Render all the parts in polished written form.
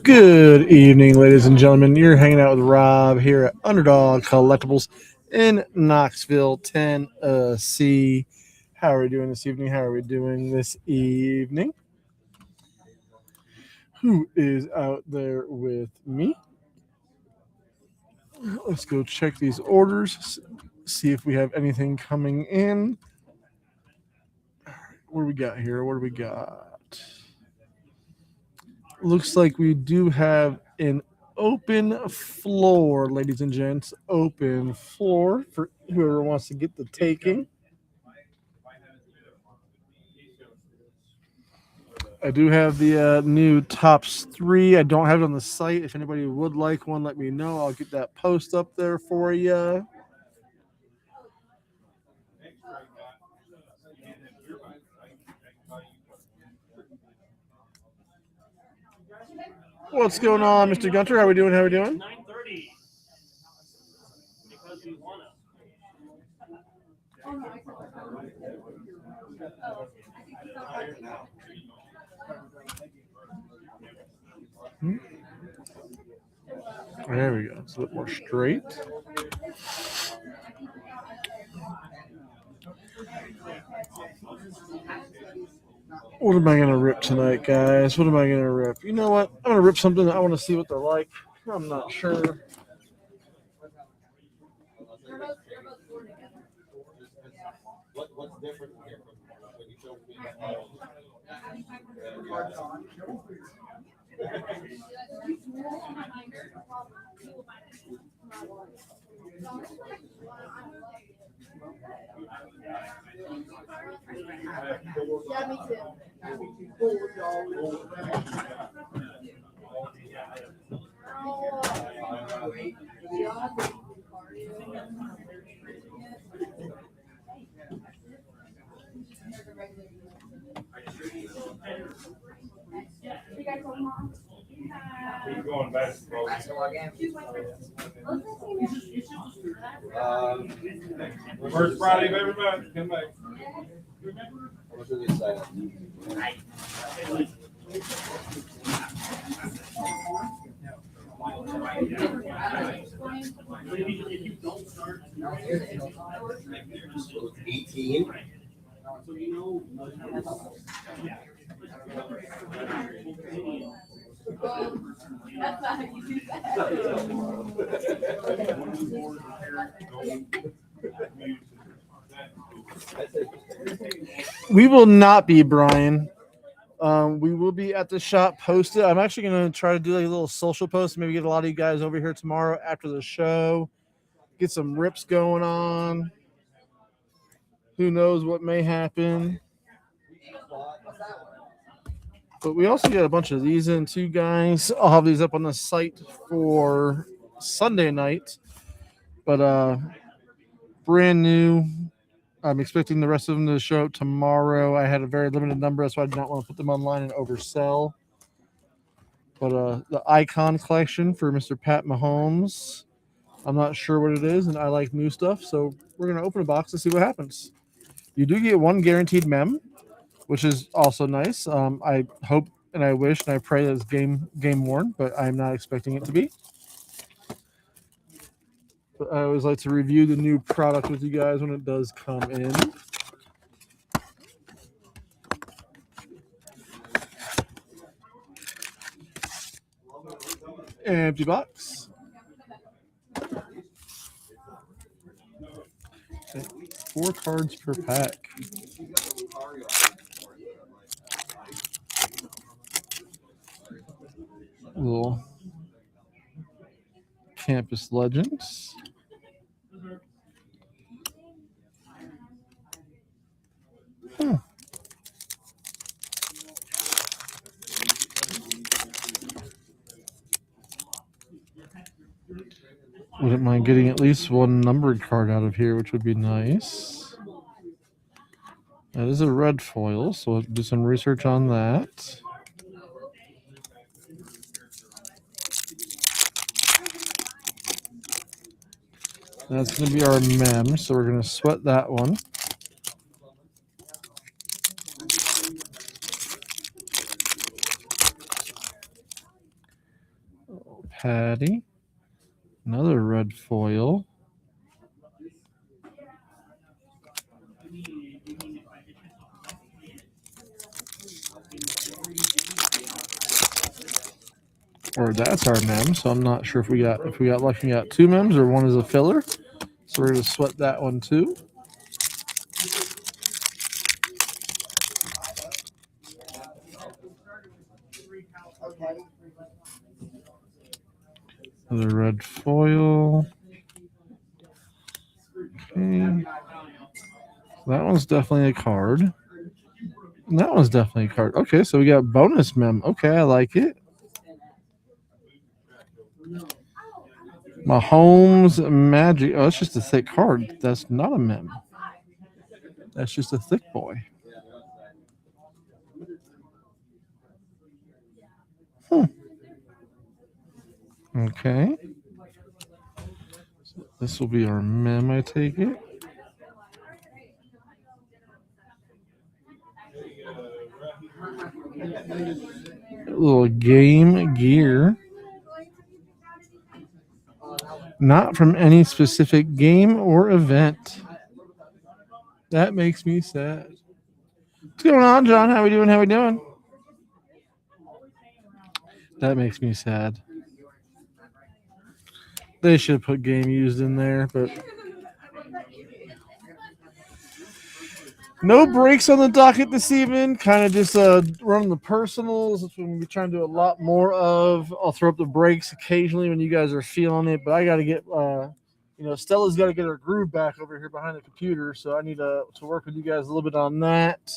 Good evening, ladies and gentlemen. You're hanging out with Rob here at Underdog Collectables in Knoxville, Tennessee. How are we doing this evening? How are we doing this evening? Who is out there with me? Let's go check these orders, see if we have anything coming in. What do we got here? What do we got? Looks like we do have an open floor, ladies and gents. Open floor for whoever wants to get the taking. I do have the new Tops 3. I don't have it on the site. If anybody would like one, let me know. I'll get that post up there for you. What's going on, Mr. Gunter? How we doing? How we doing? 9:30. Because we won it. There we go. It's a little more straight. What am I going to rip tonight, guys? What am I going to rip? You know what? I'm going to rip something that I want to see what they're like. I'm not sure. What's different here when you show me? Yeah, me too. Going basketball game. First Friday of every month. Come back. What's really exciting? If you don't start, 18. so you know. That's not how you do We will not be, Brian. We will be at the shop posted. I'm actually going to try to do like a little social post, maybe get a lot of you guys over here tomorrow after the show, get some rips going on. Who knows what may happen. But we also got a bunch of these in too, guys. I'll have these up on the site for Sunday night. But brand new. I'm expecting the rest of them to show up tomorrow. I had a very limited number, so I did not want to put them online and oversell. But the Icon collection for Mr. Pat Mahomes. I'm not sure what it is, and I like new stuff, so we're gonna open a box to see what happens. You do get one guaranteed mem, which is also nice. I hope and I wish and I pray that it's game worn, but I'm not expecting it to be. But I always like to review the new product with you guys when it does come in. Empty box. Okay, 4 cards per pack. Little Campus Legends. Wouldn't mind getting at least one numbered card out of here, which would be nice. That is a red foil, so we'll do some research on that. That's going to be our mem, so we're going to sweat that one. Patty. Another red foil. Or that's our mem, so I'm not sure if we got lucky, we got 2 mems or one is a filler. So we're going to sweat that one too. Another red foil. Okay. That one's definitely a card. And that one's definitely a card. Okay, so we got bonus mem. Okay, I like it. Mahomes Magic. Oh, it's just a thick card. That's not a mem. That's just a thick boy. Okay. So this will be our mem, I take it. A little Game Gear. Not from any specific game or event. That makes me sad. What's going on, John? How we doing? How we doing? That makes me sad. They should put game used in there, but no breaks on the docket this evening. Kind of just running the personals. That's what we'll be trying to do a lot more of. I'll throw up the breaks occasionally when you guys are feeling it, but I got to get, Stella's got to get her groove back over here behind the computer, so I need to work with you guys a little bit on that.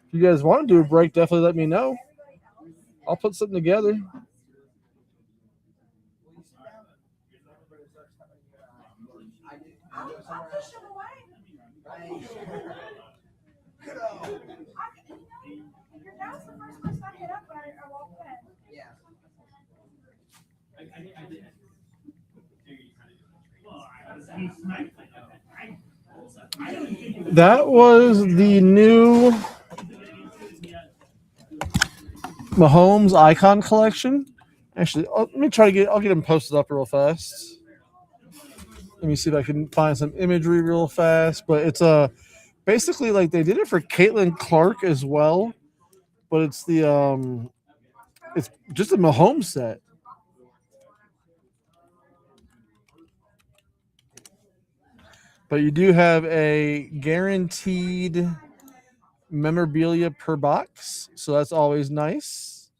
If you guys want to do a break, definitely let me know. I'll put something together. That was the new Mahomes Icon collection. Actually, let me try to I'll get them posted up real fast. Let me see if I can find some imagery real fast. But it's basically like they did it for Caitlin Clark as well, but it's it's just a Mahomes set. But you do have a guaranteed memorabilia per box, so that's always nice.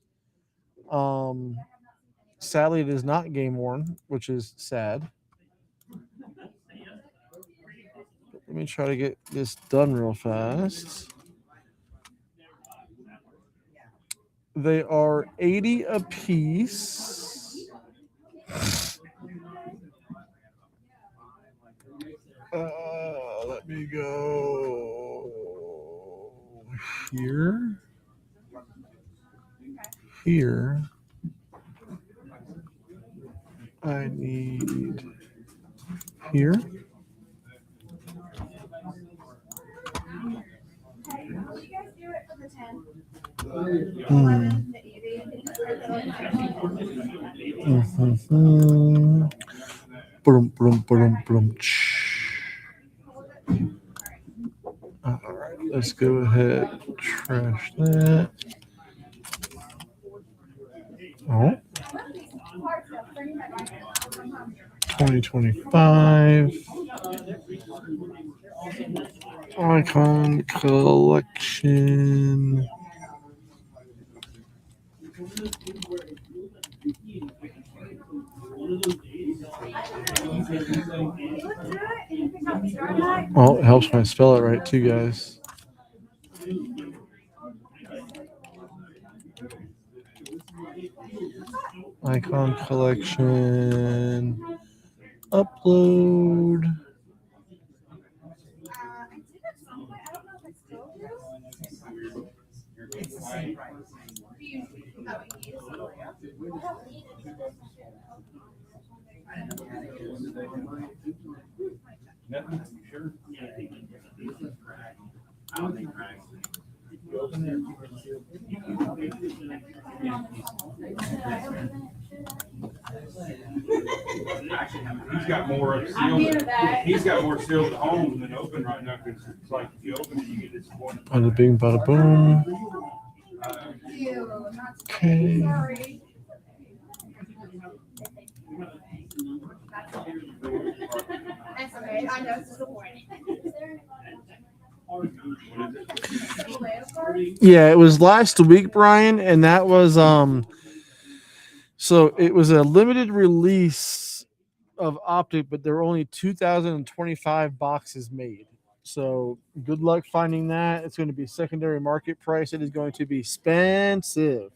Sadly, it is not game worn, which is sad. Let me try to get this done real fast. They are 80 a piece. Let me go here. I need here. Boom, boom, boom, boom. All right, let's go ahead. Trash that. Oh. 2025 Icon Collection. Well, it helps when I spell it right too, guys. Icon Collection. Upload. He's got more sealed. He's got more sealed at home than open right now because it's like if you open it, you get disappointed. Bada bing, bada boom. Okay. That's okay. I know it's disappointing. Yeah, it was last week, Brian, and that was so it was a limited release of Optic, but there were only 2,025 boxes made. So good luck finding that. It's going to be secondary market price. It is going to be expensive.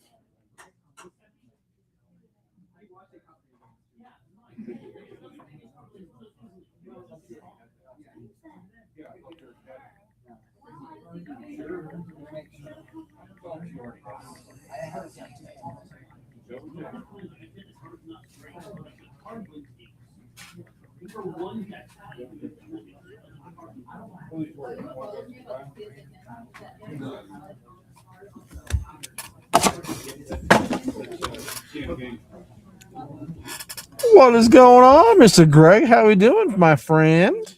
What is going on, Mr. Greg? How we doing, my friend?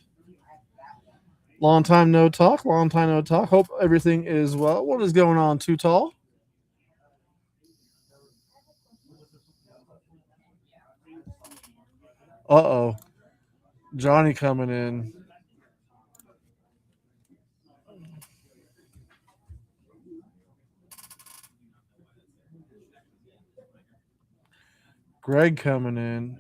Long time no talk. Long time no talk. Hope everything is well. What is going on, Too Tall? Uh-oh. Johnny coming in. Greg coming in.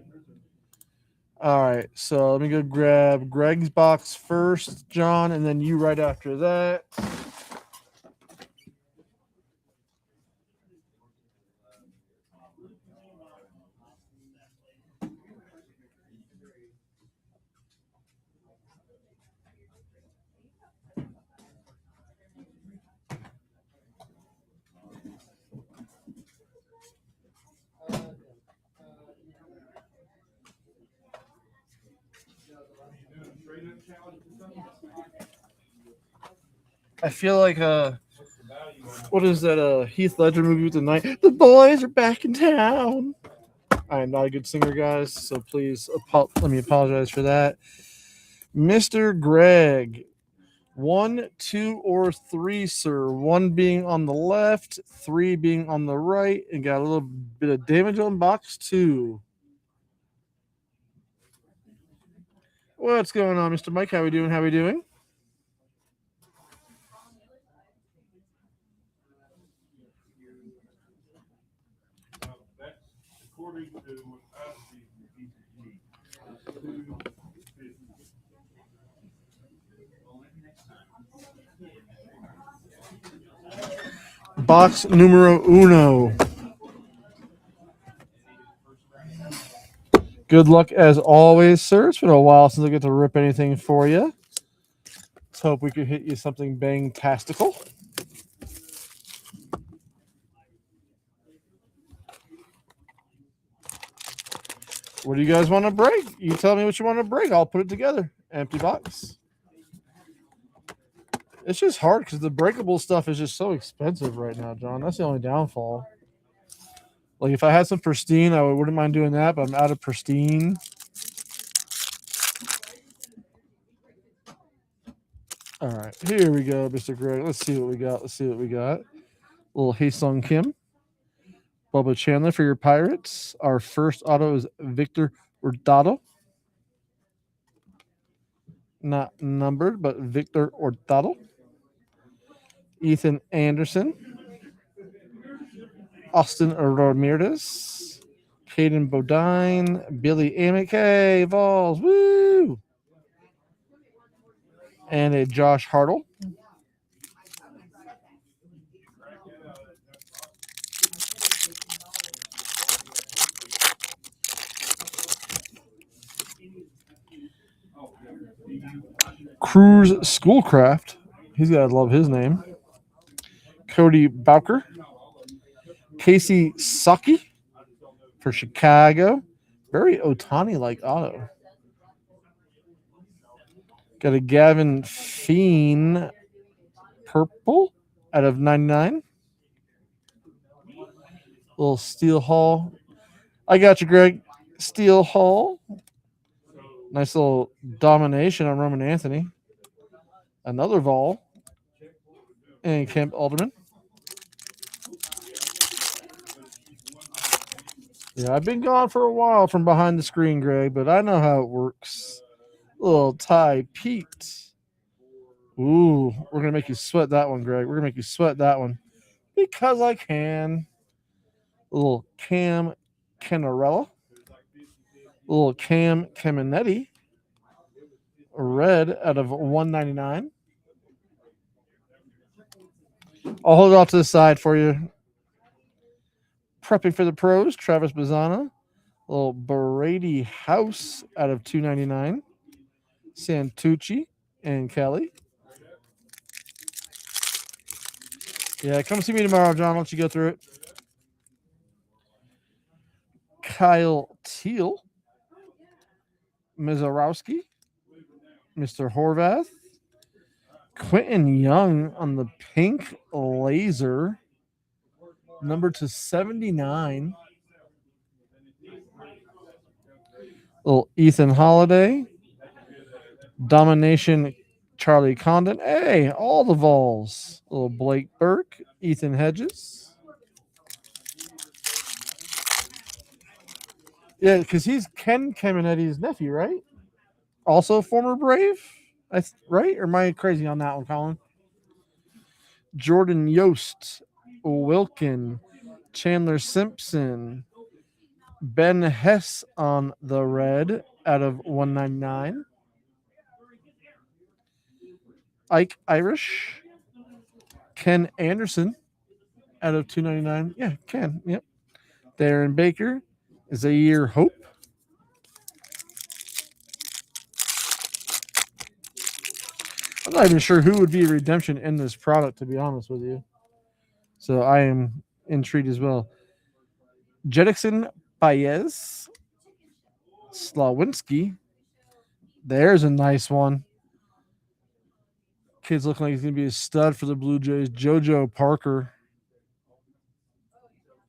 All right, so let me go grab Greg's box first, John, and then you right after that. I feel like what is that Heath Ledger movie with the night? The boys are back in town. I am not a good singer, guys, so please let me apologize for that. Mr. Greg, 1, 2, or 3, sir. 1 being on the left, 3 being on the right, and got a little bit of damage on box 2. What's going on, Mr. Mike? How we doing? How we doing? That's according to what I see from PCG. Box numero uno. Good luck as always, sir. It's been a while since I get to rip anything for you. Let's hope we could hit you something bang-tastical. What do you guys want to break? You tell me what you want to break. I'll put it together. Empty box. It's just hard because the breakable stuff is just so expensive right now, John. That's the only downfall. Like if I had some pristine, I wouldn't mind doing that, but I'm out of pristine. All right, here we go, Mr. Greg. Let's see what we got. Little Haesung Kim. Bubba Chandler for your Pirates. Our first auto is Victor Hurtado. Not numbered, but Victor Hurtado. Ethan Anderson. Austin Ramirez. Caden Bodine. Billy Amick. Hey, Vols. Woo! And a Josh Hartle. Cruz Schoolcraft. He's got to love his name. Cody Bowker. Casey Saki for Chicago. Very Otani-like auto. Got a Gavin Fiend purple out of 99. Little Steel Hall. I got you, Greg. Steel Hall. Nice little domination on Roman Anthony. Another Vol. And Kemp Alderman. Yeah, I've been gone for a while from behind the screen, Greg, but I know how it works. Little Ty Pete. Ooh, we're going to make you sweat that one, Greg. We're going to make you sweat that one. Because I can. Little Cam Cannarella. Little Cam Caminetti. Red out of 199. I'll hold it off to the side for you. Prepping for the pros, Travis Bazzana. Little Brady House out of 299. Santucci and Kelly. Yeah, come see me tomorrow, John. I'll let you go through it. Kyle Teal. Mizarowski. Mr. Horvath. Quentin Young on the pink laser. Number to 79. Little Ethan Holiday. Domination Charlie Condon. Hey, all the Vols. Little Blake Burke. Ethan Hedges. Yeah, because he's Ken Caminetti's nephew, right? Also former Brave, right? Or am I crazy on that one, Colin? Jordan Yost, Wilkin, Chandler Simpson, Ben Hess on the red out of 199. Ike Irish, Ken Anderson out of 299. Yeah, Ken. Yep. Darren Baker, Zaire Hope. I'm not even sure who would be a redemption in this product, to be honest with you. So I am intrigued as well. Jedixon Baez, Slawinski. There's a nice one. Kid's looking like he's going to be a stud for the Blue Jays. JoJo Parker.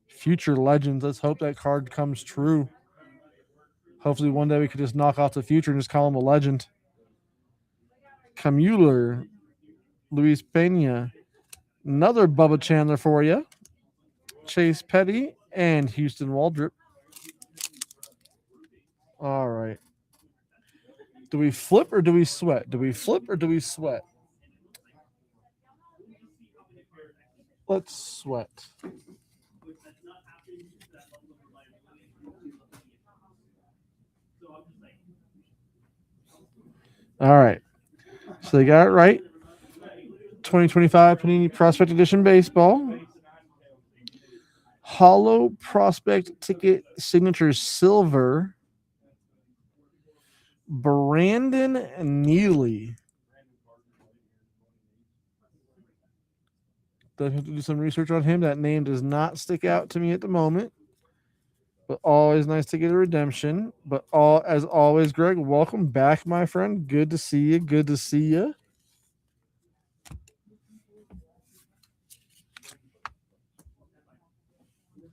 Future legends. Let's hope that card comes true. Hopefully one day we could just knock off the future and just call him a legend. Camuller. Luis Pena. Another Bubba Chandler for you. Chase Petty and Houston Waldrop. All right. Do we flip or do we sweat? Do we flip or do we sweat? Let's sweat. All right. So they got it right. 2025 Panini Prospect Edition Baseball. Hollow Prospect Ticket Signature Silver. Brandon Neely. Does have to do some research on him. That name does not stick out to me at the moment. But always nice to get a redemption. But as always, Greg, welcome back, my friend. Good to see you. Good to see you.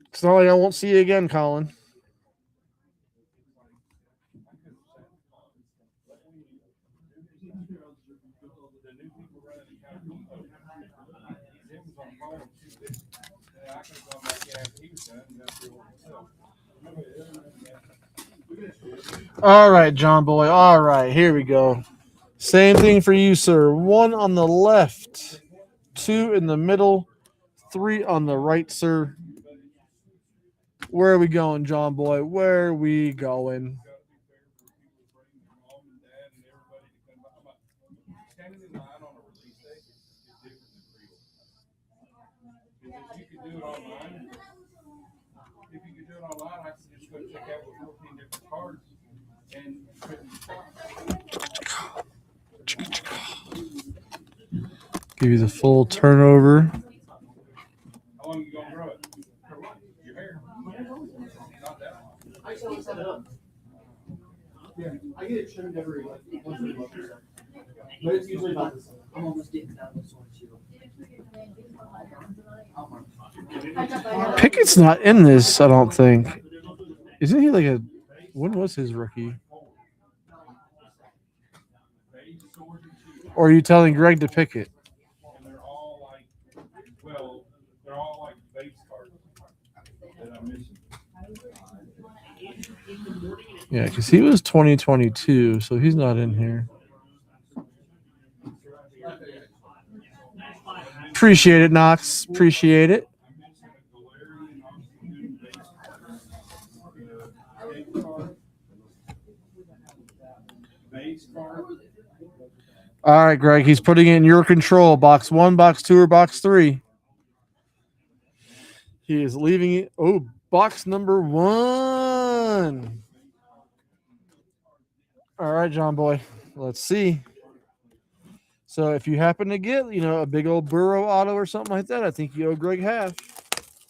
It's not like I won't see you again, Colin. All right, John Boy. All right, here we go. Same thing for you, sir. 1 on the left, 2 in the middle, 3 on the right, sir. Where are we going, John Boy? Where are we going? Standing in line on a release day is different than pre-order. Because you could do it online. If you could do it online, I could just go check out with 14 different cards and couldn't Give you the full turnover. How long are you gonna grow it? Your hair. Not that long. I still set it up. Yeah, I get it trimmed every like once a month or so. But it's usually about the same. I'm almost getting that this one too. Pickett's not in this, I don't think. Isn't he like a? When was his rookie? Or are you telling Greg to pick it? And they're all like, well, they're all like base cards that I'm missing. Yeah, because he was 2022, so he's not in here. Appreciate it, Knox. Appreciate it. All right, Greg. He's putting it in your control. Box 1, box 2, or box 3. He is leaving it. Oh, box number 1. All right, John Boy. Let's see. So if you happen to get, a big old Burrow auto or something like that, I think you owe Greg half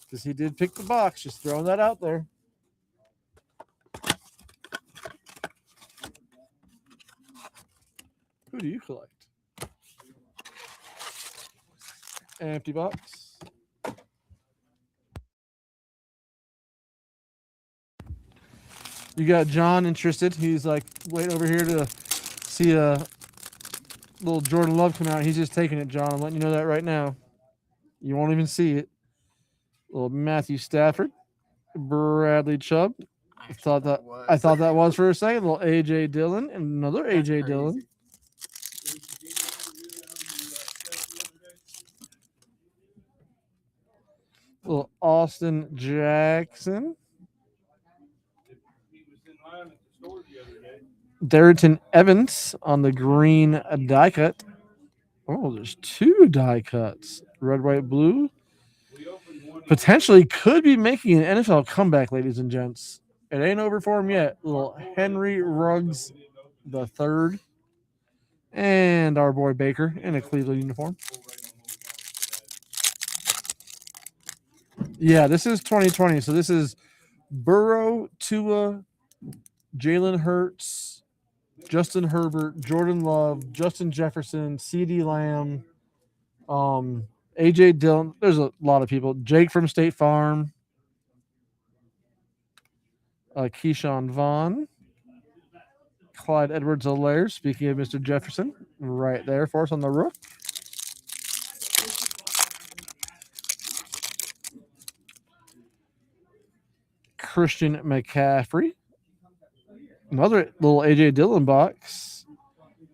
because he did pick the box. Just throwing that out there. Who do you collect? Empty box. You got John interested. He's like waiting over here to see a little Jordan Love come out. He's just taking it, John. I'm letting you know that right now. You won't even see it. Little Matthew Stafford, Bradley Chubb. I thought that was for a second. Little AJ Dillon and another AJ Dillon. Little Austin Jackson. Darrington Evans on the green die cut. Oh, there's 2 die cuts. Red, white, blue. Potentially could be making an NFL comeback, ladies and gents. It ain't over for him yet. Little Henry Ruggs the third. And our boy Baker in a Cleveland uniform. Yeah, this is 2020. So this is Burrow, Tua, Jalen Hurts, Justin Herbert, Jordan Love, Justin Jefferson, CeeDee Lamb, AJ Dillon. There's a lot of people. Jake from State Farm, Keyshawn Vaughn, Clyde Edwards-Helaire. Speaking of Mr. Jefferson, right there for us on the roof. Christian McCaffrey. Another little AJ Dillon box.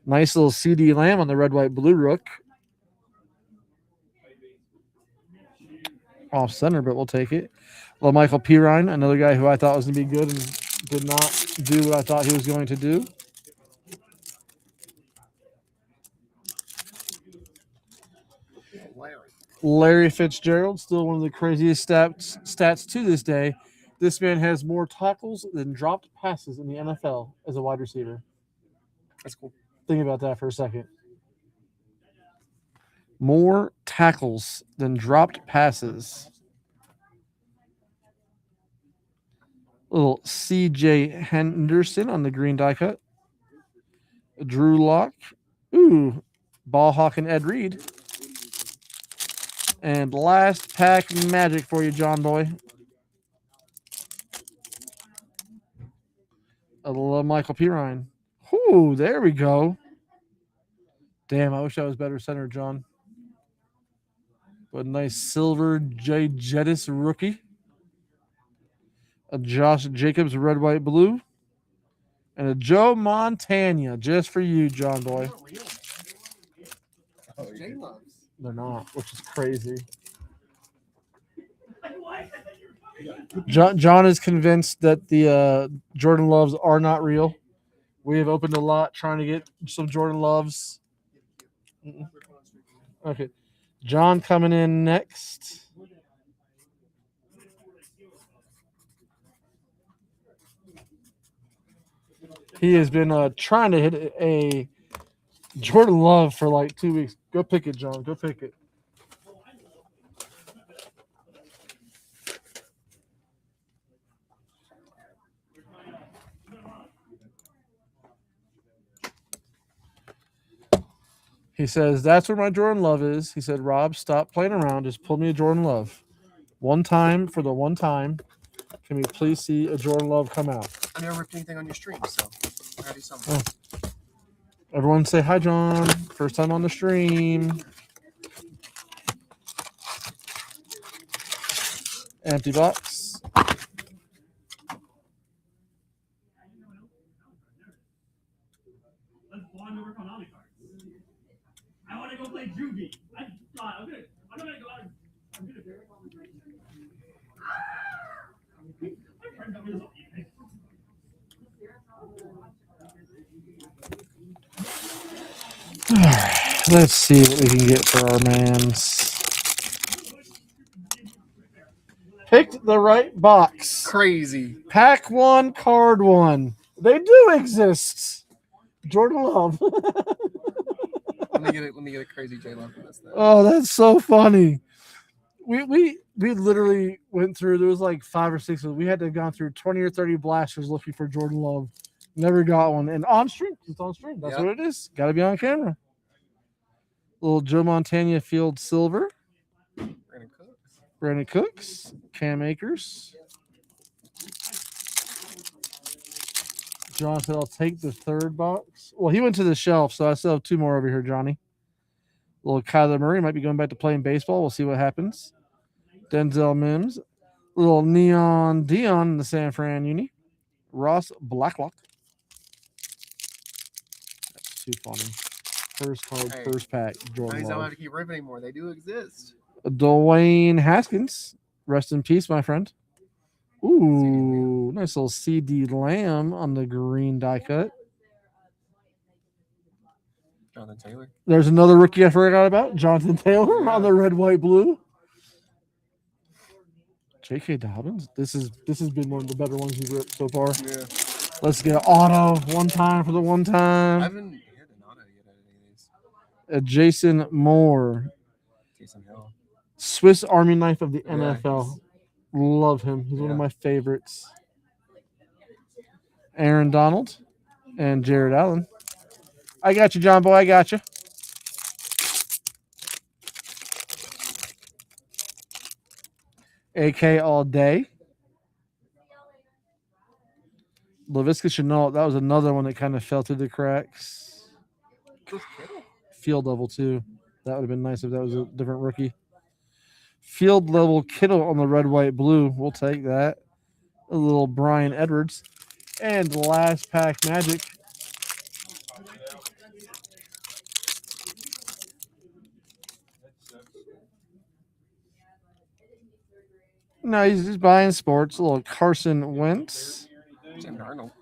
Nice little CeeDee Lamb on the red, white, blue rook. Off center, but we'll take it. Little Michael Pirine, another guy who I thought was going to be good and did not do what I thought he was going to do. Larry Fitzgerald, still one of the craziest stats to this day. This man has more tackles than dropped passes in the NFL as a wide receiver. That's cool. Think about that for a second. More tackles than dropped passes. Little C.J. Henderson on the green die cut. Drew Lock. Ooh, Ball Hawk and Ed Reed. And last pack magic for you, John Boy. A little Michael Pirine. Ooh, there we go. Damn, I wish I was better center, John. But a nice silver J. Jettis rookie. A Josh Jacobs red, white, blue. And a Joe Montana just for you, John Boy. Jay loves. They're not, which is crazy. John is convinced that the Jordan Loves are not real. We have opened a lot trying to get some Jordan Loves. Okay. John coming in next. He has been trying to hit a Jordan Love for like 2 weeks. Go pick it, John. Go pick it. He says, that's where my Jordan Love is. He said, Rob, stop playing around. Just pull me a Jordan Love. One time for the one time. Can we please see a Jordan Love come out? I never ripped anything on your stream, so I gotta do something. Oh. Everyone say hi, John. First time on the stream. Empty box. I want to go play juvie. I'm gonna go out. I'm gonna do it. Let's see what we can get for our mans. Picked the right box. Crazy. Pack 1, card 1. They do exist. Jordan Love. Let me get a crazy J Love for this. Oh, that's so funny. We literally went through. There was like 5 or 6 of them. We had to have gone through 20 or 30 blasters looking for Jordan Love. Never got one. And on stream, it's on stream. That's what it is. Got to be on camera. Little Joe Montana Field Silver. Brandon Cooks. Cam Akers. John said, I'll take the third box. Well, he went to the shelf, so I still have 2 more over here, Johnny. Little Kyler Murray might be going back to playing baseball. We'll see what happens. Denzel Mims. Little Neon Dion in the San Fran uni. Ross Blacklock. That's too funny. First card, first pack. Jordan He's Love. not allowed to keep ripping anymore. They do exist. Dwayne Haskins. Rest in peace, my friend. Ooh, nice little CD Lamb on the green die cut. Jonathan Taylor. There's another rookie I forgot about. Jonathan Taylor on the red, white, blue. J.K. Dobbins. This has been one of the better ones we've ripped so far. Yeah. Let's get auto one time for the one I time. haven't hit an auto yet out of any of these. Jason Moore. Jason Hill. Swiss Army knife of the Yeah, NFL. Love him. He's one of my favorites. Aaron Donald and Jared Allen. I got you, John Boy. I got you. AK all day. LaVisca Chenault. That was another one that kind of fell through the cracks. Field level, too. That would have been nice if that was a different rookie. Field level Kittle on the red, white, blue. We'll take that. A little Brian Edwards. And last pack magic. No, he's buying sports. A little Carson Wentz. Sam Darnold.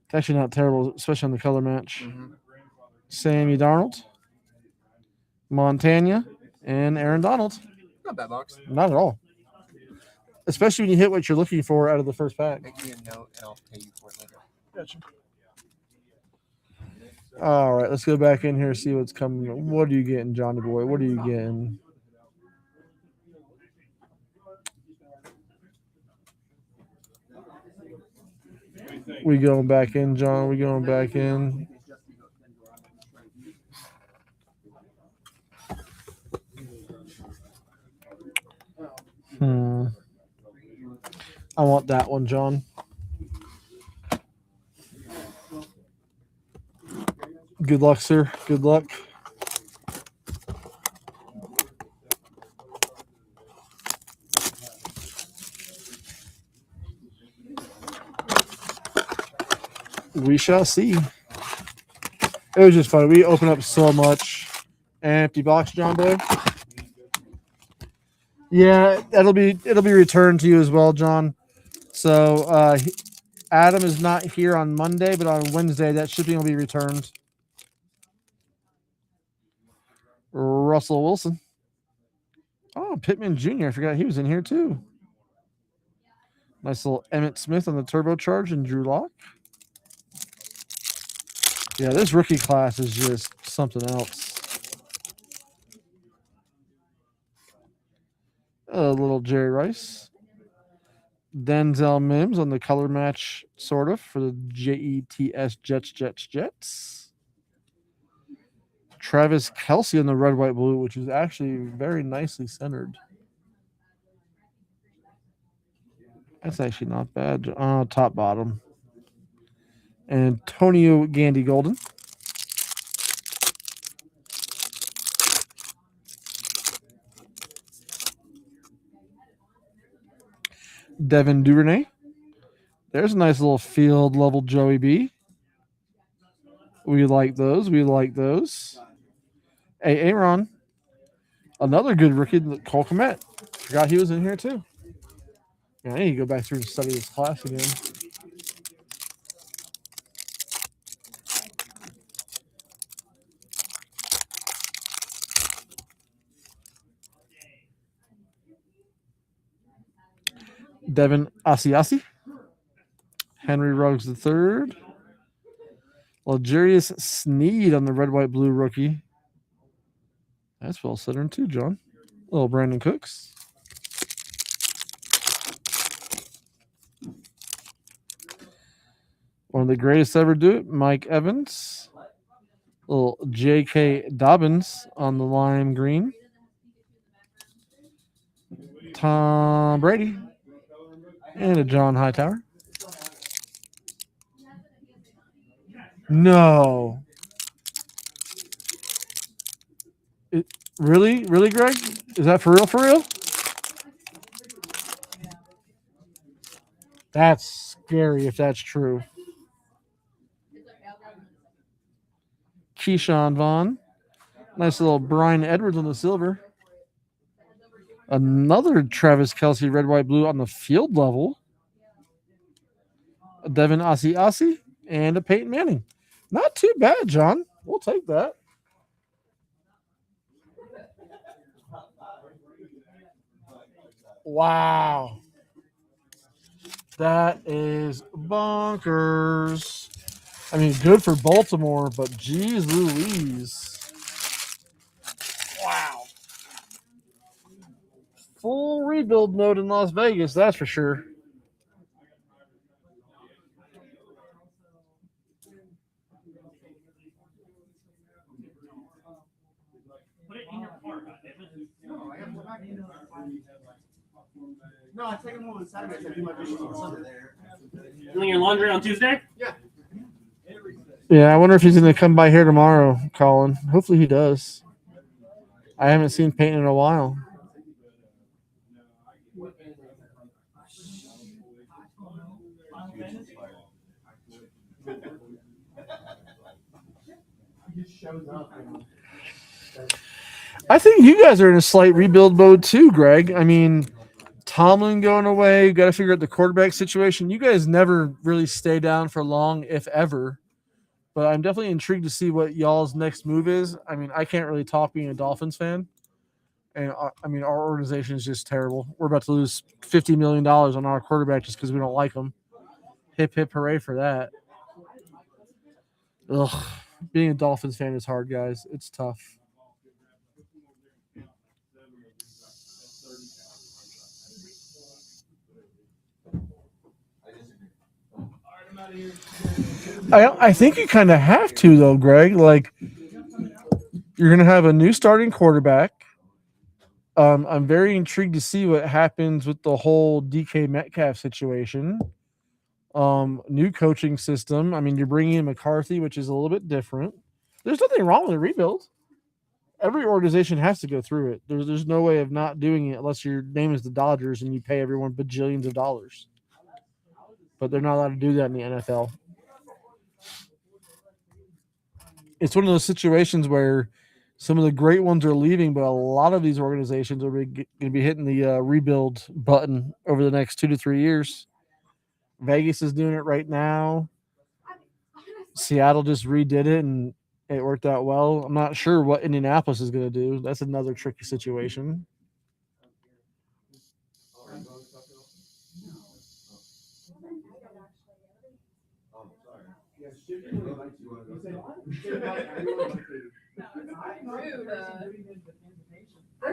It's actually not terrible, especially on the color match. Mm-hmm. Sammy Darnold. Montana. And Aaron Donald. Not bad box. Not at all. Especially when you hit what you're looking for out of the first pack. Make me a note and I'll pay you for it later. Gotcha. All right, let's go back in here and see what's coming. What are you getting, Johnny Boy? What are you getting? think? We going back in, John. We going back in. I want that one, John. Good luck, sir. Good luck. We shall see. It was just fun. We opened up so much. Empty box, John Boy. Yeah, it'll be returned to you as well, John. So Adam is not here on Monday, but on Wednesday that shipping will be returned. Russell Wilson. Oh, Pittman Jr. I forgot he was in here too. Nice little Emmitt Smith on the turbocharge and Drew Lock. Yeah, this rookie class is just something else. A little Jerry Rice. Denzel Mims on the color match, sort of, for the JETS Jets. Travis Kelce on the red, white, blue, which is actually very nicely centered. That's actually not bad. Top, bottom. Antonio Gandy Golden. Devin Duvernay. There's a nice little field level Joey B. We like those. Hey, Aaron. Another good rookie, Cole Kmet. Forgot he was in here too. Yeah, I need to go back through and study this class again. Devin Asiasi. Henry Ruggs III. Luxurious Sneed on the red, white, blue rookie. That's well centered too, John. Little Brandon Cooks. One of the greatest to ever do it, Mike Evans. Little J.K. Dobbins on the lime green. Tom Brady. And a John Hightower. No. Really, Greg? Is that for real? That's scary if that's true. Keyshawn Vaughn. Nice little Brian Edwards on the silver. Another Travis Kelce red, white, blue on the field level. A Devin Asiasi and a Peyton Manning. Not too bad, John. We'll take that. Wow. That is bonkers. I mean, good for Baltimore, but geez Louise. Wow. Full rebuild mode in Las Vegas, that's for sure. Put it in your car, goddammit. No, I take them home on Saturday. I do my dishes on Sunday. Doing your laundry on Tuesday? Yeah, I wonder if he's going to come by here tomorrow, Colin. Hopefully he does. I haven't seen Peyton in a while. I think you guys are in a slight rebuild mode too, Greg. I mean, Tomlin going away. You got to figure out the quarterback situation. You guys never really stay down for long, if ever. But I'm definitely intrigued to see what y'all's next move is. I mean, I can't really talk being a Dolphins fan. And I mean, our organization is just terrible. We're about to lose $50 million on our quarterback just because we don't like him. Hip, hip, hooray for that. Ugh. Being a Dolphins fan is hard, guys. It's tough. I think you kind of have to though, Greg. Like you're gonna have a new starting quarterback. I'm very intrigued to see what happens with the whole DK Metcalf situation. New coaching system. I mean, you're bringing in McCarthy, which is a little bit different. There's nothing wrong with a rebuild. Every organization has to go through it. There's no way of not doing it unless your name is the Dodgers and you pay everyone bajillions of dollars. But they're not allowed to do that in the NFL. It's one of those situations where some of the great ones are leaving, but a lot of these organizations are going to be hitting the rebuild button over the next 2 to 3 years. Vegas is doing it right now. Seattle just redid it and it worked out well. I'm not sure what Indianapolis is going to do. That's another tricky situation.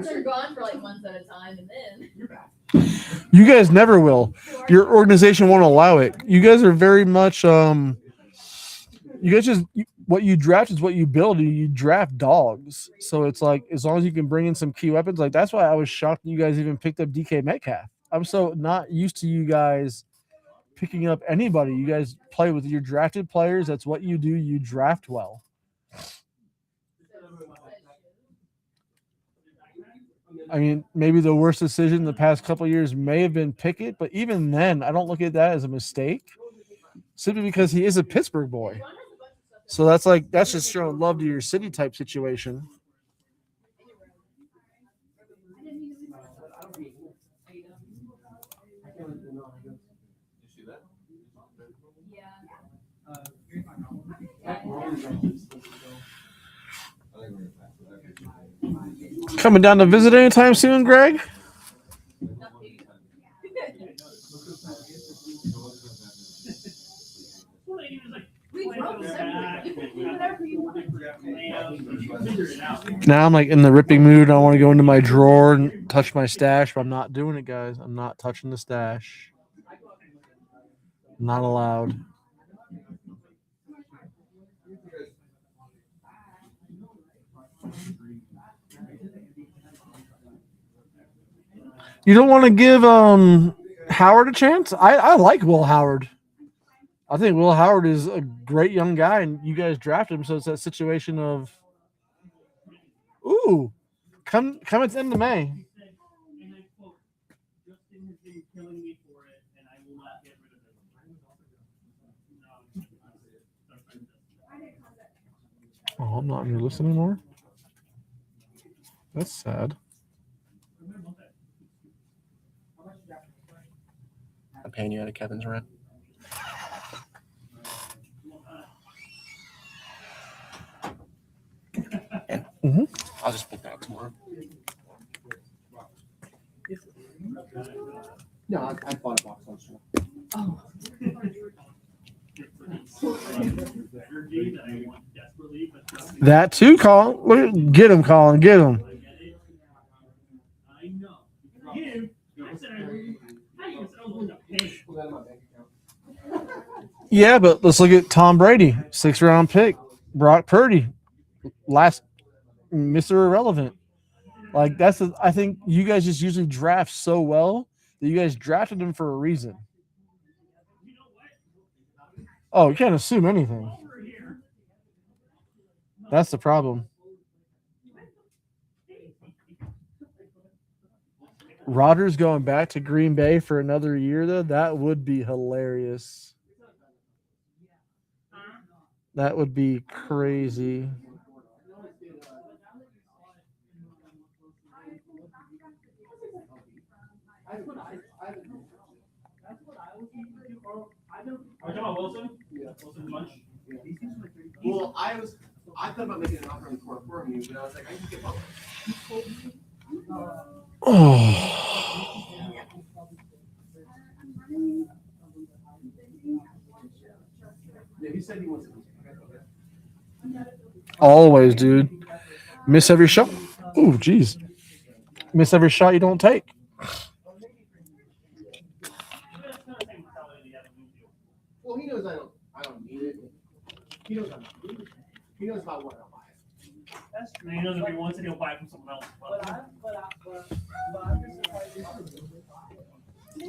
They're gone for like months at a time, and then You guys never will. Your organization won't allow it. You guys are very much you guys just what you draft is what you build. You draft dogs. So it's like as long as you can bring in some key weapons, like that's why I was shocked that you guys even picked up DK Metcalf. I'm so not used to you guys picking up anybody. You guys play with your drafted players. That's what you do. You draft well. I mean, maybe the worst decision the past couple of years may have been Pickett, but even then, I don't look at that as a mistake, simply because he is a Pittsburgh boy. So that's just showing love to your city type situation. Coming down to visit anytime soon, Greg? Now I'm like in the ripping mood. I want to go into my drawer and touch my stash, but I'm not doing it, guys. I'm not touching the stash. Not allowed. You don't want to give Howard a chance? I like Will Howard. I think Will Howard is a great young guy, and you guys drafted him, so it's that situation of, ooh, come at the end of May. Oh, I'm not on your list anymore. That's sad. I'm paying you out of Kevin's rent. Yeah. Mm-hmm. I'll just pick that up tomorrow. No, I bought a box on store. Oh. That too, Colin. Get him, Colin. Get him. Yeah, but let's look at Tom Brady, 6th round pick. Brock Purdy, last Mr. Irrelevant. Like I think you guys just usually draft so well that you guys drafted him for a reason. Oh, you can't assume anything. That's the problem. Rodgers going back to Green Bay for another year, though, that would be hilarious. That would be crazy. Are you talking about Wilson? Yeah. Wilson Bunch? Well, I thought about making an offer on the court for me, but I was like, I can get up. Oh. Yeah, he said he wants to. Always, dude. Miss every shot. Ooh, geez. Miss every shot you don't take. Well, he knows I don't. He knows I'm not. He knows about what I'll buy. That's true. He knows if he wants it, he'll buy it from someone else.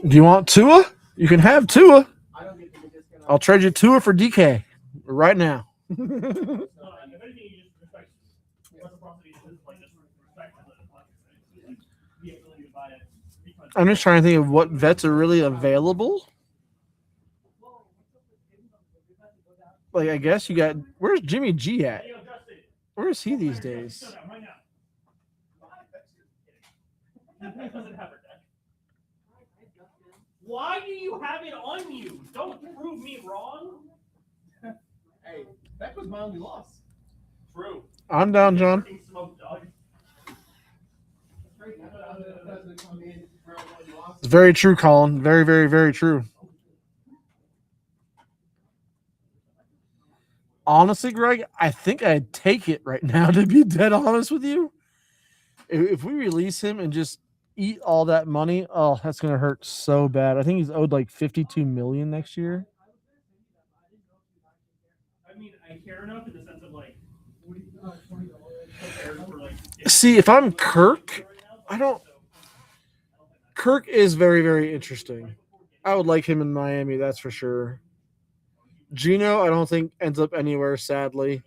Do you want Tua? You can have Tua. I don't get the discount. I'll trade you Tua for DK right now. If anything, he just respects reciprocity. Just respect the ability to buy it. I'm just trying to think of what vets are really available. Like, I guess you got. Where's Jimmy G at? Where is he these days? Why do you have it on you? Don't prove me wrong. Hey, that was my only loss. True. I'm down, John. Smoke, dog. It's very true, Colin. Very, very, very true. Honestly, Greg, I think I'd take it right now, to be dead honest with you. If we release him and just eat all that money, oh, that's going to hurt so bad. I think he's owed like $52 million next year. I mean, I care enough in the sense of like, See, if I'm Kirk, I don't. Kirk is very, very interesting. I would like him in Miami, that's for sure. Gino, I don't think ends up anywhere, sadly.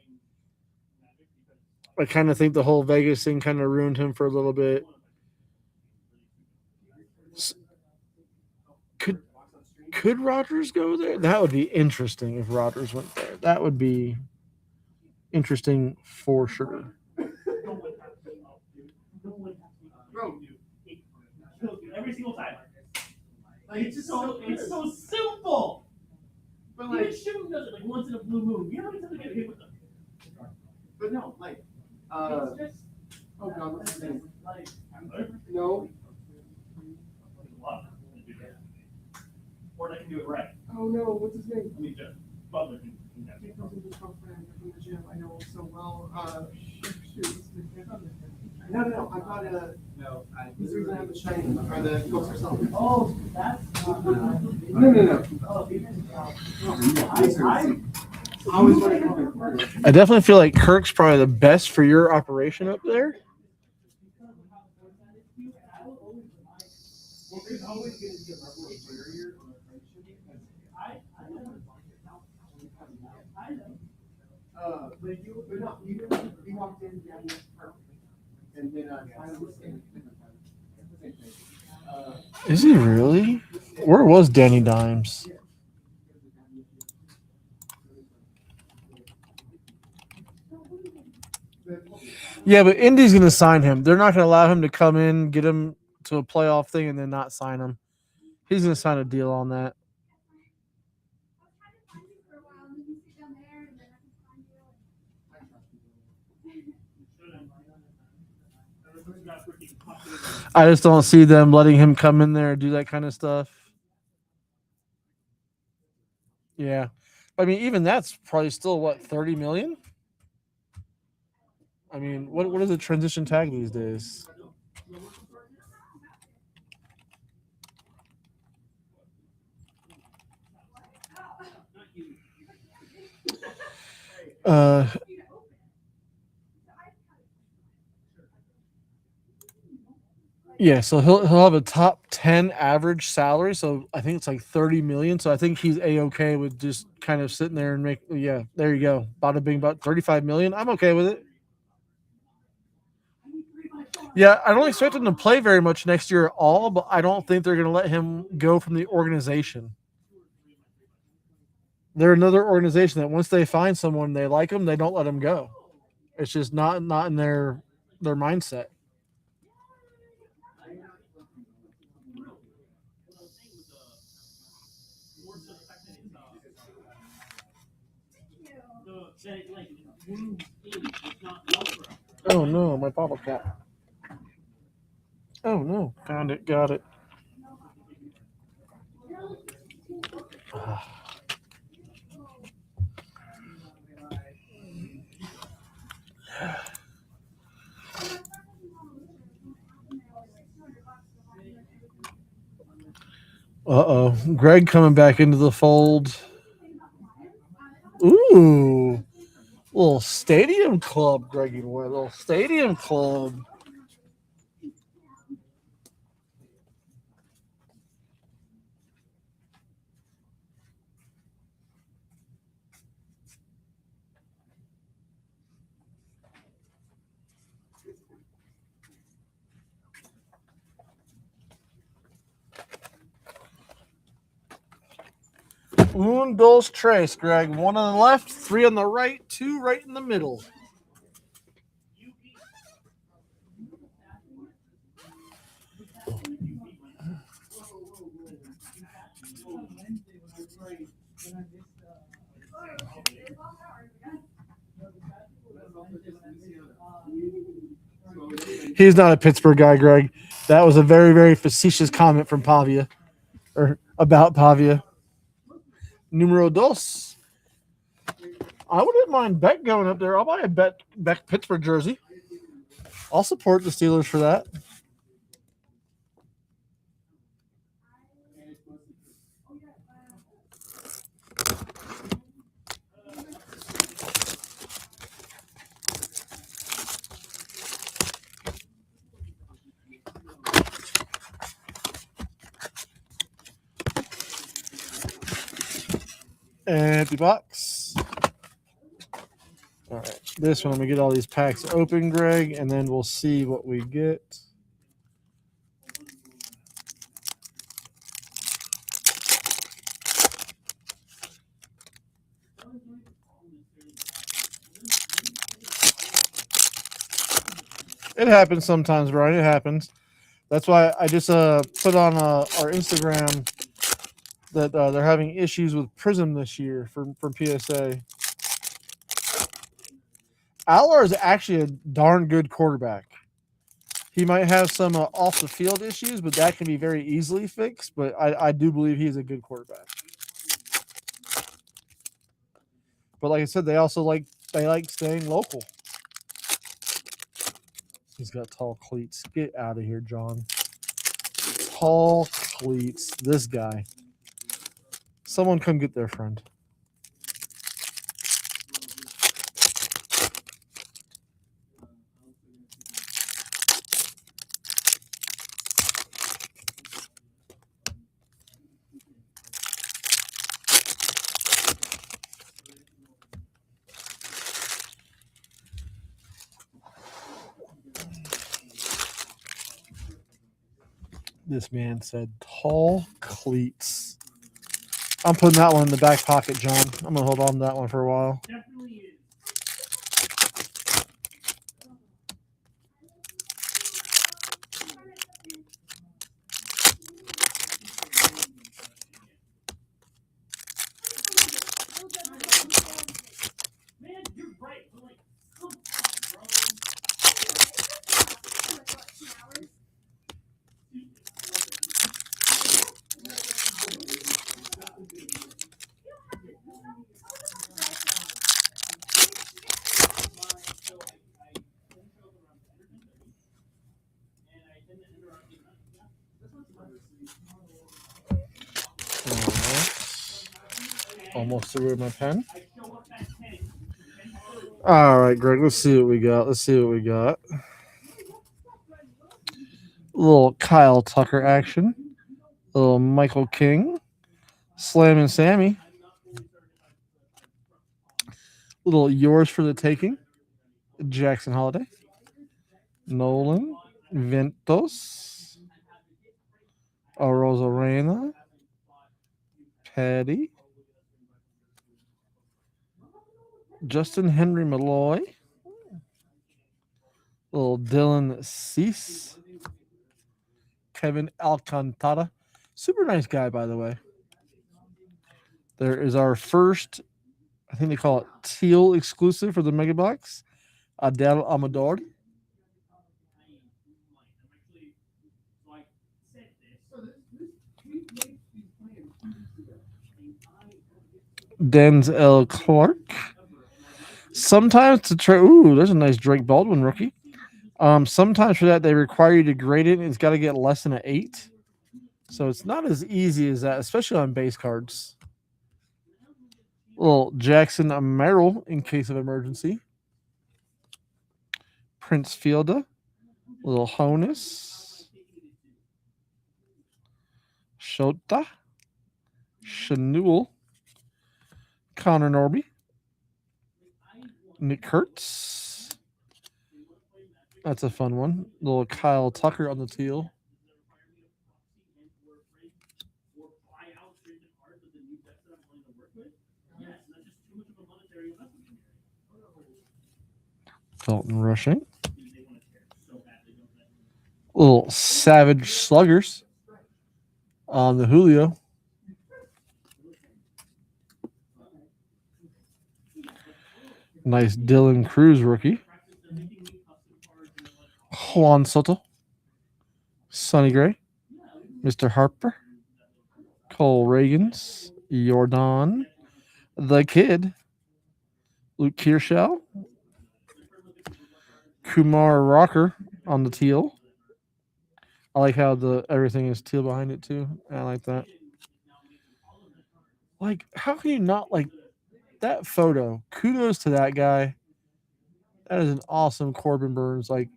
I kind of think the whole Vegas thing kind of ruined him for a little bit. Could Rodgers go there? That would be interesting if Rodgers went there. That would be interesting for sure. Every single time. Like, it's so simple. But like, shooting does it like once in a blue moon. You know how many times I get hit with them? But no, like, It's just, oh God, what's his name? like, No. Or they can do it right. Oh no, what's his name? I mean, just Butler can He comes with his girlfriend from the gym. I know him so well. Shoot, what's his name? No, I'm not a. No, he's the reason I have the shiny or the ghost or something. Oh, that's. No. I always want to come. I definitely feel like Kirk's probably the best for your operation up there. Well, there's always going to be a level of barrier on the friendship because but no, he walked in, yeah, he was perfect. And then Tyler was saying, Is he really? Where was Danny Dimes? Yeah, but Indy's going to sign him. They're not going to allow him to come in, get him to a playoff thing, and then not sign him. He's going to sign a deal on that. I just don't see them letting him come in there and do that kind of stuff. Yeah. I mean, even that's probably still, what, $30 million? I mean, what is a transition tag these days? Yeah, so he'll have a top 10 average salary, so I think it's like 30 million. So I think he's a-okay with just kind of sitting there and make, yeah, there you go. Bada bing, about 35 million. I'm okay with it. Yeah, I don't expect him to play very much next year at all, but I don't think they're going to let him go from the organization. They're another organization that once they find someone they like them, they don't let them go. It's just not in their mindset. Oh no, my bottle cap. Oh no, found it, got it. Uh-oh. Greg coming back into the fold. Ooh. Little stadium club, Greggy boy. Little stadium club. Un, dos, tres, Greg. 1 on the left, 3 on the right, 2 right in the middle. He's not a Pittsburgh guy, Greg. That was a very, very facetious comment from Pavia, or about Pavia. Numero dos. I wouldn't mind Beck going up there. I'll buy a Beck Pittsburgh jersey. I'll support the Steelers for that. Empty box. All right. This one, I'm going to get all these packs open, Greg, and then we'll see what we get. It happens sometimes, Brian. It happens. That's why I just put on our Instagram that they're having issues with Prism this year from PSA. Aller is actually a darn good quarterback. He might have some off the field issues, but that can be very easily fixed. But I do believe he's a good quarterback. But like I said, they also like staying local. He's got tall cleats. Get out of here, John. Tall cleats. This guy. Someone come get their friend. This man said tall cleats. I'm putting that one in the back pocket, John. I'm going to hold on to that one for a while. Definitely is. Man, you're right. But like, come on, bro. Almost threw away my pen. All right, Greg, let's see what we got. A little Kyle Tucker action. A little Michael King. Slam and Sammy. Little Yours for the Taking. Jackson Holiday. Nolan. Ventos. Rosarena. Petty. Justin Henry Malloy. Little Dylan Cease. Kevin Alcantara. Super nice guy, by the way. There is our first, I think they call it teal exclusive for the Mega Box. Adel Amador. Denzel Clark. Sometimes to try, there's a nice Drake Baldwin rookie. Sometimes for that they require you to grade it, and it's got to get less than an 8. So it's not as easy as that, especially on base cards. Little Jackson Merrill in case of emergency. Prince Fielder. Little Honus. Shota. Chanel. Connor Norby. Nick Hertz. That's a fun one. Little Kyle Tucker on the teal. Dalton Rushing. Little Savage Sluggers on the Julio. Nice Dylan Cruz rookie. Juan Soto. Sonny Gray. Mr. Harper. Cole Reagans. Jordan. The Kid. Luke Kershaw. Kumar Rocker on the teal. I like how everything is teal behind it too. I like that. Like, how can you not like that photo? Kudos to that guy. That is an awesome Corbin Burns. Like,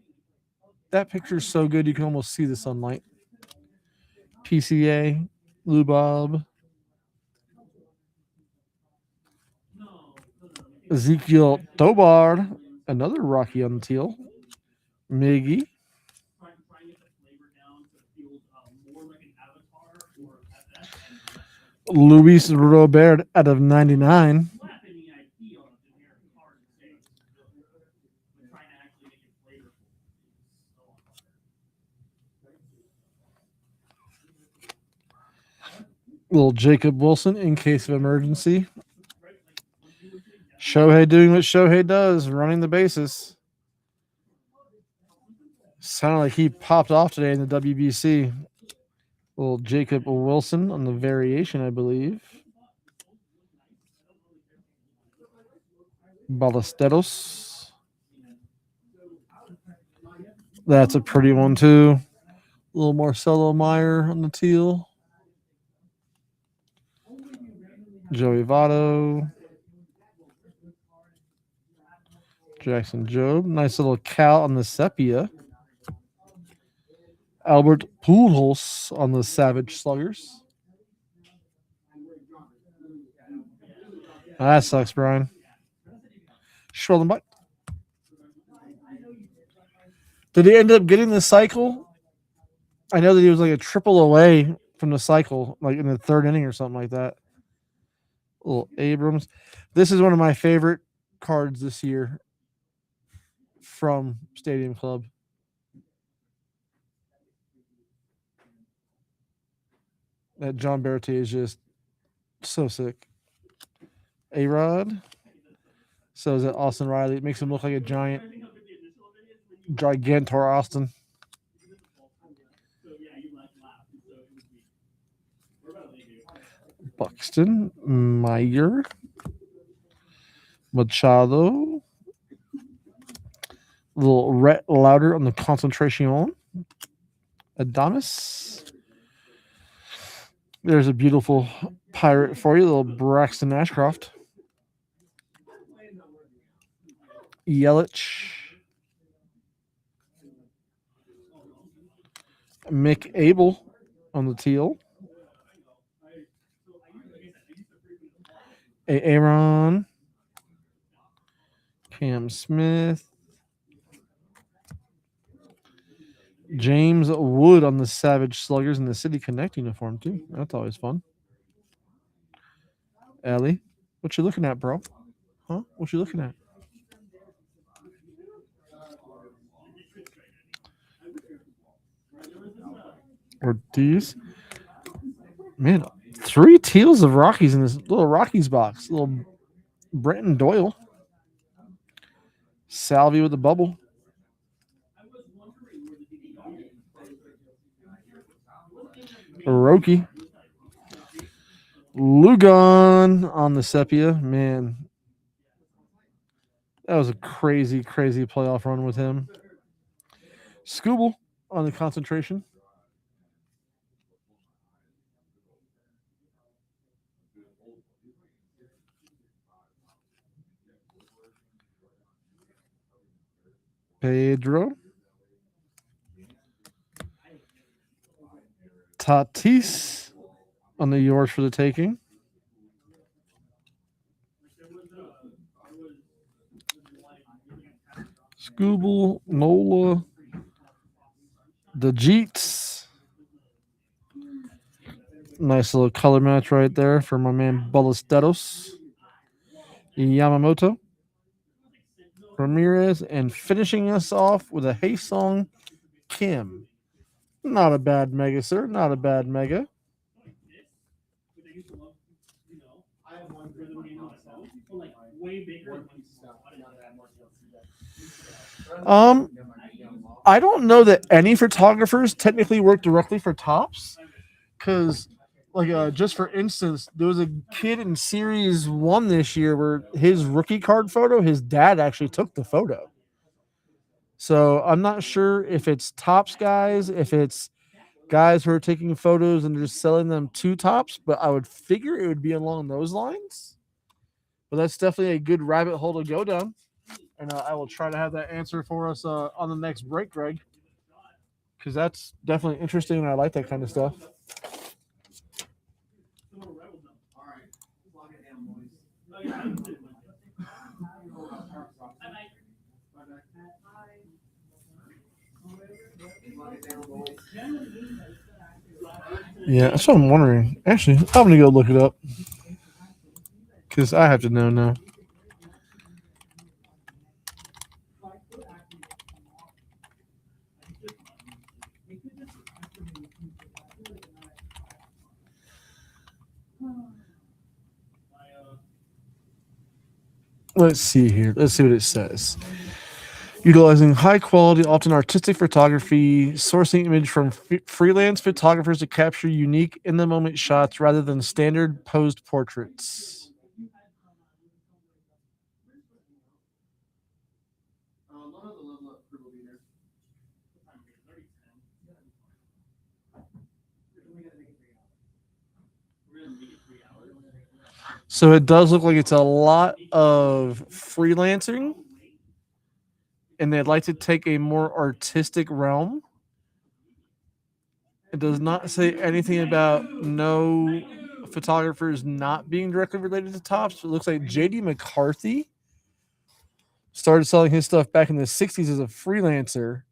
that picture is so good you can almost see the sunlight. PCA, Lou Bob, Ezekiel Tobar, another Rocky on the teal. Miggy. Luis Robert out of 99. Little Jacob Wilson in case of emergency. Shohei doing what Shohei does, running the bases. Sounded like he popped off today in the WBC. Little Jacob Wilson on the variation, I believe. Ballesteros. That's a pretty one, too. Little Marcelo Meyer on the teal. Joey Votto. Jackson Jobe. Nice little Cal on the sepia. Albert Pujols on the Savage Sluggers. That sucks, Brian. Schwellenbach. Did he end up getting the cycle? I know that he was like a triple away from the cycle, like in the third inning or something like that. Little Abrams. This is one of my favorite cards this year from Stadium Club. That John Berti is just so sick. A-Rod. So is that Austin Riley. It makes him look like a gigantor Austin. Buxton. Meyer. Machado. Little Rhett Louder on the concentration. Adamas. There's a beautiful pirate for you, little Braxton Ashcroft. Yelich. Mick Abel on the teal. Aaron. Cam Smith. James Wood on the Savage Sluggers in the City Connect uniform, too. That's always fun. Ellie, what you looking at, bro? Huh? What you looking at? Ortiz. Man, 3 teals of Rockies in this little Rockies box. Little Brenton Doyle. Salvi with the bubble. Roki. Lugon on the sepia. Man, that was a crazy, crazy playoff run with him. Scooble on the concentration. Pedro. Tatis on the yours for the taking. Scooble, Nola, the Jeets. Nice little color match right there for my man Ballesteros. Yamamoto. Ramirez, and finishing us off with a Haesung Kim. Not a bad mega, sir. Not a bad mega. I don't know that any photographers technically work directly for Topps, because, like, just for instance, there was a kid in Series 1 this year where his rookie card photo, his dad actually took the photo. So I'm not sure if it's Topps guys, if it's guys who are taking photos and just selling them to Topps, but I would figure it would be along those lines. But that's definitely a good rabbit hole to go down. And I will try to have that answer for us on the next break, Greg, because that's definitely interesting, and I like that kind of stuff. Yeah, that's what I'm wondering. Actually, I'm going to go look it up because I have to know now. Let's see here. Let's see what it says. Utilizing high quality, often artistic photography, sourcing image from freelance photographers to capture unique in the moment shots rather than standard posed portraits. So it does look like it's a lot of freelancing, and they'd like to take a more artistic realm. It does not say anything about no photographers not being directly related to Topps. It looks like JD McCarthy started selling his stuff back in the 60s as a freelancer,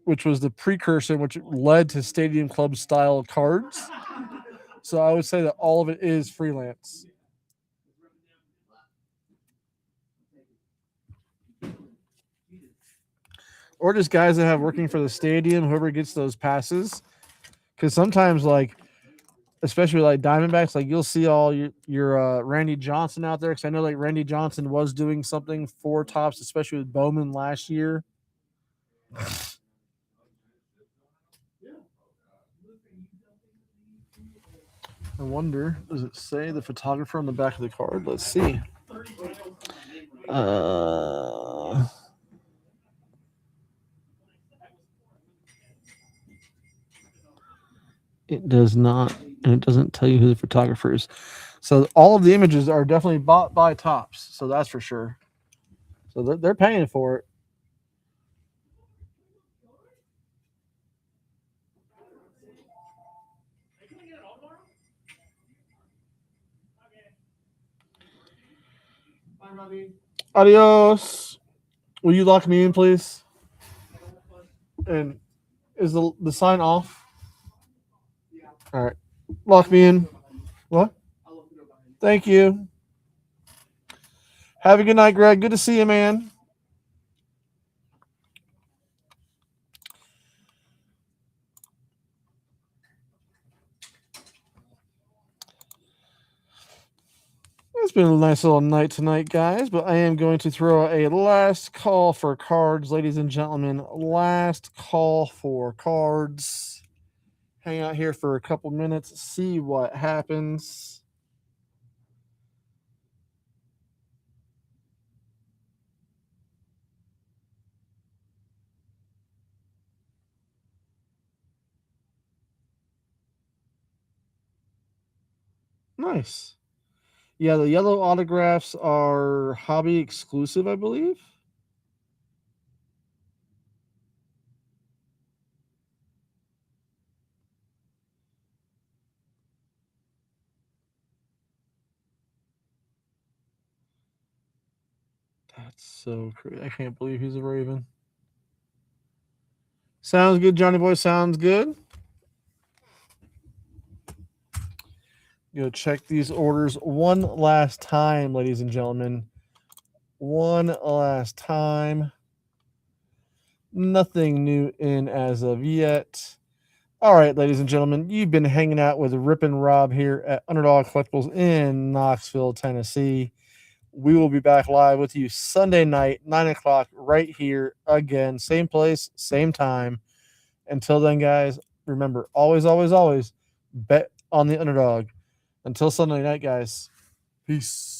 which was the precursor, which led to Stadium Club style cards. So I would say that all of it is freelance. Or just guys that have working for the stadium, whoever gets those passes. Because sometimes, like, especially like Diamondbacks, like you'll see all your Randy Johnson out there. Because I know like Randy Johnson was doing something for Topps, especially with Bowman last year. I wonder, does it say the photographer on the back of the card? Let's see. It does not, and it doesn't tell you who the photographer is. So all of the images are definitely bought by Topps, so that's for sure. So they're paying for it. Adios. Will you lock me in, please? And is the sign off? All right. Lock me in. What? Thank you. Have a good night, Greg. Good to see you, man. It's been a nice little night tonight, guys, but I am going to throw a last call for cards, ladies and gentlemen. Last call for cards. Hang out here for a couple minutes, see what happens. Nice. Yeah, the yellow autographs are hobby exclusive, I believe. So crazy. I can't believe he's a Raven. Sounds good, Johnny boy. Sounds good. Go check these orders one last time, ladies and gentlemen. One last time. Nothing new in as of yet. All right, ladies and gentlemen, you've been hanging out with Rippin Rob here at Underdog Collectables in Knoxville, Tennessee. We will be back live with you Sunday night, 9 o'clock, right here again. Same place, same time. Until then, guys, remember, always, always, always bet on the underdog. Until Sunday night, guys. Peace.